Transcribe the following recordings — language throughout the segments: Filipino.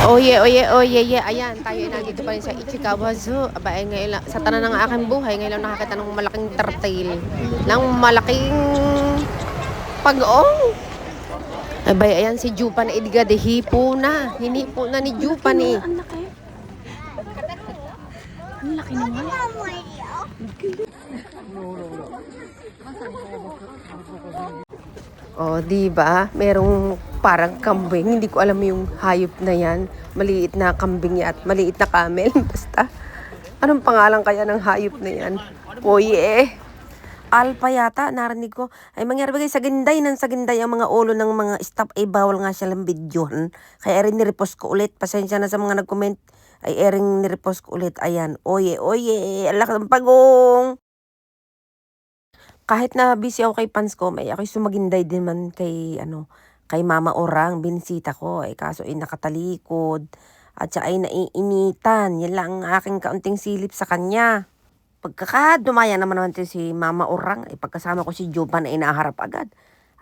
Oye, oye, oye, ye. Ayan, tayo ay nandito pa rin sa Ichikawa Zoo. Aba, eh, ngayon lang, sa tanan ng aking buhay, ngayon lang nakakita ng malaking turtle. Ng malaking pag-ong. Aba, ayan si Jupan Edga de hipo na. Hinipo na ni Jupan eh. Ang laki. Ang laki naman. Oh, di ba? Merong parang kambing, hindi ko alam yung hayop na 'yan. Maliit na kambing at maliit na camel basta. Anong pangalan kaya ng hayop na 'yan? Oye. Alpha yata, narinig ko. Ay mangyari bagay sa ginday ng sa ginday ang mga ulo ng mga staff ay bawal nga siya lang videohan. Kaya erin nirepost ko ulit. Pasensya na sa mga nag-comment. Ay erin nirepost ko ulit. Ayan. Oye, oye. Alak ng pagong. Kahit na busy ako kay Panscom, ay ako'y sumaginday din man kay, kay Mama Orang, binisita ko. Ay kaso ay nakatalikod. At siya ay naiinitan. Yan lang ang aking kaunting silip sa kanya. Pagkakadumaya naman si Mama Orang, ay pagkasama ko si Joban ay naharap agad.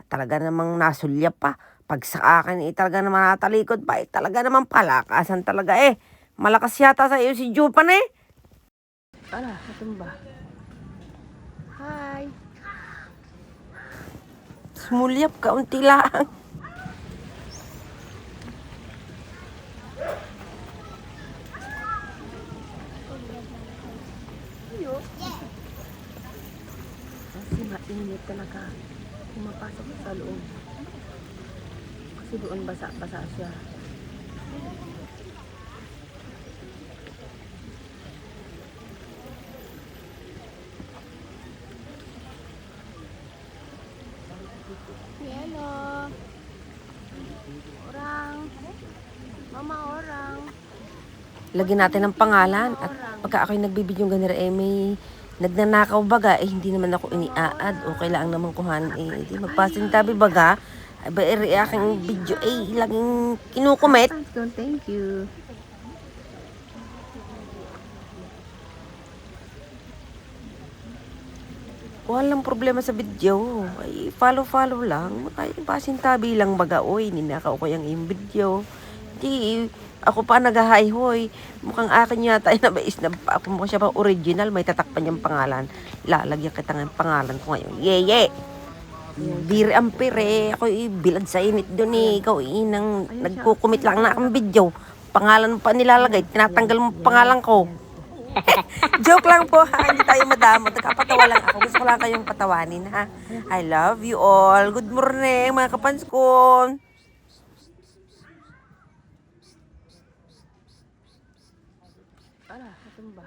At talaga namang nasulya pa. Pag sa akin ay talaga naman natalikod pa, ay talaga namang palakasan talaga eh. Malakas yata sa iyo si Joban eh. Ala, natumba. Hi. Sumulyap, kaunti lang. Kasi mainit talaga. Pumapasok sa loob. Kasi doon basa-basa siya. Hello. Orang. Mama orang. Lagyan natin ng pangalan. At pagka ako'y nagbibidyo ganira eh may nagnanakaw baga eh hindi naman ako iniaad o kailangan naman kuhanin eh hindi magpasintabi baga ay ba aking video eh laging kinukumet. Thank you. Walang problema sa video. Ay, follow lang. Ay, pasintabi lang baga. Oy, ninakaw ko yung video. Di, ako pa nag-hi-hoy. Mukhang akin yata ay nabais na ako mo siya pa original. May tatakpan yung pangalan. Lalagyan kita ng pangalan ko ngayon. Ye. Diri ampere. Ako bilad sa init doon eh. Ikaw inang nagkukumit lang na akong video. Pangalan mo pa nilalagay. Tinatanggal mo pangalan ko. Joke lang po ha, hindi tayo madamo. Nagkapatawa lang ako. Gusto ko lang kayong patawanin ha. I love you all. Good morning mga kapanskon. Ala, natumba.